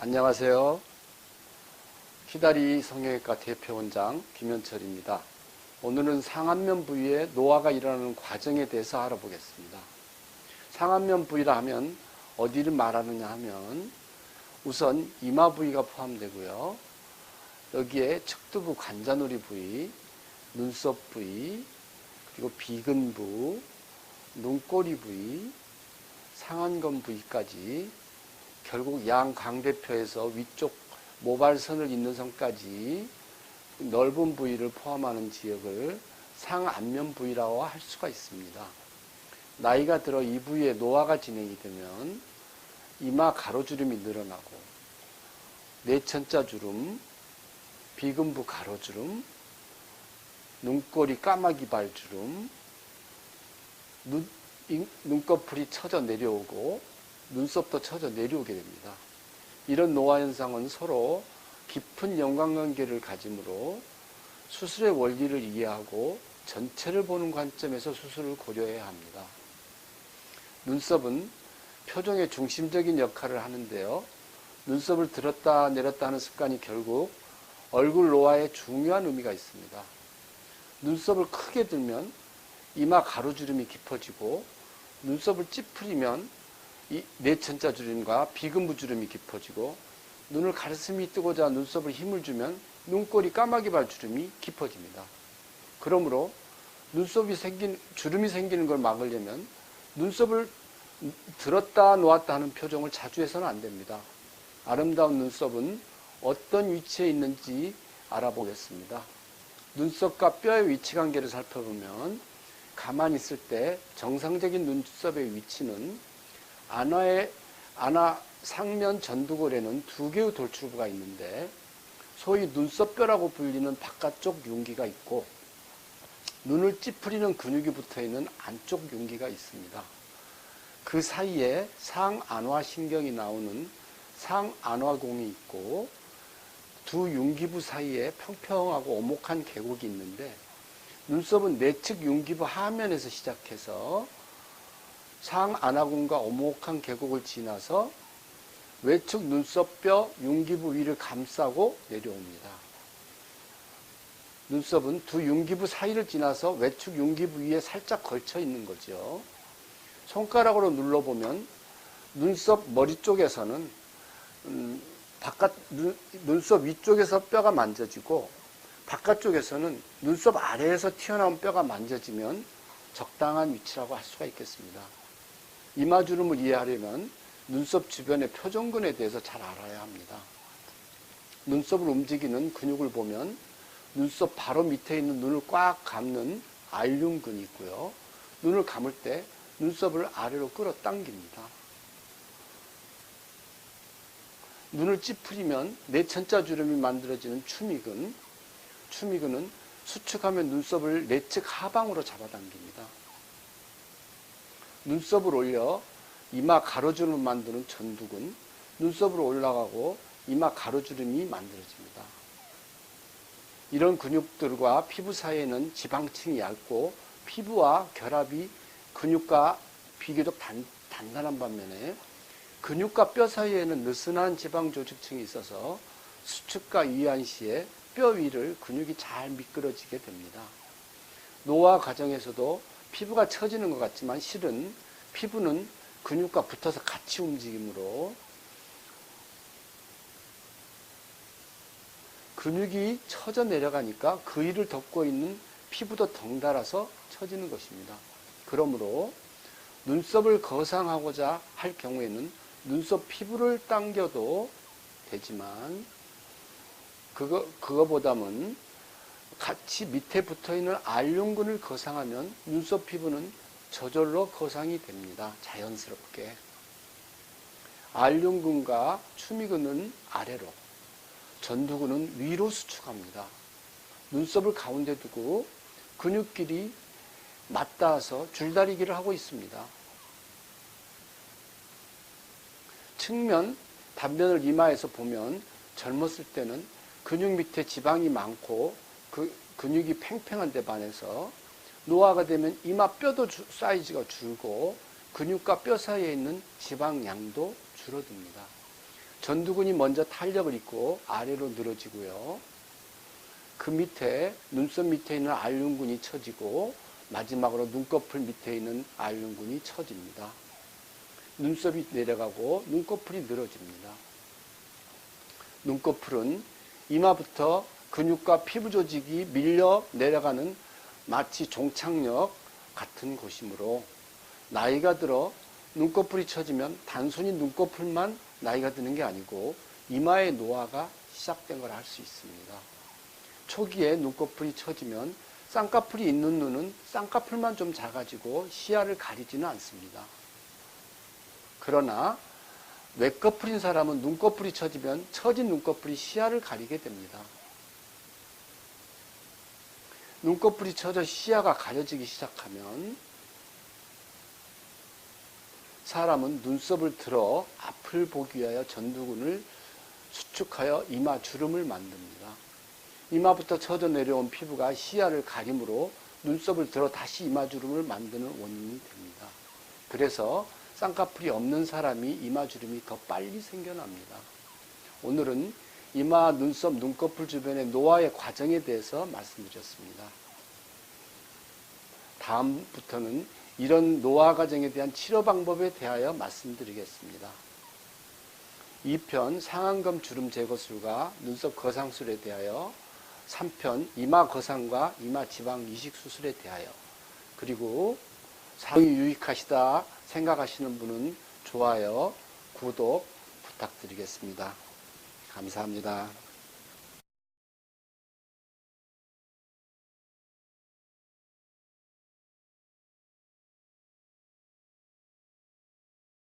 안녕하세요. 키다리 성형외과 대표원장 김현철입니다. 오늘은 상안면 부위에 노화가 일어나는 과정에 대해서 알아보겠습니다. 상안면 부위라 하면 어디를 말하느냐 하면 우선 이마 부위가 포함되고요. 여기에 측두부 관자놀이 부위, 눈썹 부위, 그리고 비근부, 눈꼬리 부위, 상안검 부위까지 결국 양광대표에서 위쪽 모발선을 잇는 선까지 넓은 부위를 포함하는 지역을 상안면 부위라고 할 수가 있습니다. 나이가 들어 이 부위에 노화가 진행이 되면 이마 가로주름이 늘어나고 내천자주름, 비근부 가로주름, 눈꼬리 까마귀 발주름, 눈꺼풀이 처져 내려오고 눈썹도 처져 내려오게 됩니다. 이런 노화 현상은 서로 깊은 연관관계를 가지므로 수술의 원리를 이해하고 전체를 보는 관점에서 수술을 고려해야 합니다. 눈썹은 표정의 중심적인 역할을 하는데요. 눈썹을 들었다 내렸다 하는 습관이 결국 얼굴 노화에 중요한 의미가 있습니다. 눈썹을 크게 들면 이마 가로주름이 깊어지고 눈썹을 찌푸리면 이 내천자주름과 비근부주름이 깊어지고 눈을 가르스미 뜨고자 눈썹을 힘을 주면 눈꼬리 까마귀발 주름이 깊어집니다. 그러므로 주름이 생기는 걸 막으려면 눈썹을 들었다 놓았다 하는 표정을 자주 해서는 안 됩니다. 아름다운 눈썹은 어떤 위치에 있는지 알아보겠습니다. 눈썹과 뼈의 위치 관계를 살펴보면 가만히 있을 때 정상적인 눈썹의 위치는 안화 상면 전두골에는 두 개의 돌출부가 있는데 소위 눈썹뼈라고 불리는 바깥쪽 융기가 있고 눈을 찌푸리는 근육이 붙어있는 안쪽 융기가 있습니다. 그 사이에 상안화신경이 나오는 상안화공이 있고 두 융기부 사이에 평평하고 오목한 계곡이 있는데 눈썹은 내측 융기부 하면에서 시작해서 상안화공과 오목한 계곡을 지나서 외측 눈썹뼈 융기부 위를 감싸고 내려옵니다. 눈썹은 두 융기부 사이를 지나서 외측 융기부 위에 살짝 걸쳐 있는 거죠. 손가락으로 눌러보면 눈썹 머리 쪽에서는 눈썹 위쪽에서 뼈가 만져지고 바깥쪽에서는 눈썹 아래에서 튀어나온 뼈가 만져지면 적당한 위치라고 할 수가 있겠습니다. 이마주름을 이해하려면 눈썹 주변의 표정근에 대해서 잘 알아야 합니다. 눈썹을 움직이는 근육을 보면 눈썹 바로 밑에 있는 눈을 꽉 감는 알륜근이 있고요. 눈을 감을 때 눈썹을 아래로 끌어당깁니다. 눈을 찌푸리면 내천자주름이 만들어지는 추미근, 추미근은 수축하면 눈썹을 내측 하방으로 잡아당깁니다. 눈썹을 올려 이마 가로주름을 만드는 전두근, 눈썹으로 올라가고 이마 가로주름이 만들어집니다. 이런 근육들과 피부 사이에는 지방층이 얇고 피부와 결합이 근육과 비교적 단단한 반면에 근육과 뼈 사이에는 느슨한 지방 조직층이 있어서 수축과 위안 시에 뼈 위를 근육이 잘 미끄러지게 됩니다. 노화 과정에서도 피부가 처지는 것 같지만 실은 피부는 근육과 붙어서 같이 움직이므로 근육이 처져 내려가니까 그 위를 덮고 있는 피부도 덩달아서 처지는 것입니다. 그러므로 눈썹을 거상하고자 할 경우에는 눈썹 피부를 당겨도 되지만 그거보다는 같이 밑에 붙어있는 알륜근을 거상하면 눈썹 피부는 저절로 거상이 됩니다. 자연스럽게. 알륜근과 추미근은 아래로, 전두근은 위로 수축합니다. 눈썹을 가운데 두고 근육끼리 맞닿아서 줄다리기를 하고 있습니다. 측면, 단면을 이마에서 보면 젊었을 때는 근육 밑에 지방이 많고 그 근육이 팽팽한 데 반해서 노화가 되면 이마 뼈도 사이즈가 줄고 근육과 뼈 사이에 있는 지방 양도 줄어듭니다. 전두근이 먼저 탄력을 입고 아래로 늘어지고요. 그 밑에 눈썹 밑에 있는 알륜근이 처지고 마지막으로 눈꺼풀 밑에 있는 알륜근이 처집니다. 눈썹이 내려가고 눈꺼풀이 늘어집니다. 눈꺼풀은 이마부터 근육과 피부 조직이 밀려 내려가는 마치 종착역 같은 곳이므로 나이가 들어 눈꺼풀이 처지면 단순히 눈꺼풀만 나이가 드는 게 아니고 이마의 노화가 시작된 걸 알 수 있습니다. 초기에 눈꺼풀이 처지면 쌍꺼풀이 있는 눈은 쌍꺼풀만 좀 작아지고 시야를 가리지는 않습니다. 그러나 외꺼풀인 사람은 눈꺼풀이 처지면 처진 눈꺼풀이 시야를 가리게 됩니다. 눈꺼풀이 처져 시야가 가려지기 시작하면 사람은 눈썹을 들어 앞을 보기 위하여 전두근을 수축하여 이마 주름을 만듭니다. 이마부터 처져 내려온 피부가 시야를 가리므로 눈썹을 들어 다시 이마 주름을 만드는 원인이 됩니다. 그래서 쌍꺼풀이 없는 사람이 이마 주름이 더 빨리 생겨납니다. 오늘은 이마, 눈썹, 눈꺼풀 주변의 노화의 과정에 대해서 말씀드렸습니다. 다음부터는 이런 노화 과정에 대한 치료 방법에 대하여 말씀드리겠습니다. 2편 상안검 주름 제거술과 눈썹 거상술에 대하여, 3편 이마 거상과 이마 지방 이식 수술에 대하여, 그리고 사용이 유익하시다 생각하시는 분은 좋아요, 구독 부탁드리겠습니다. 감사합니다.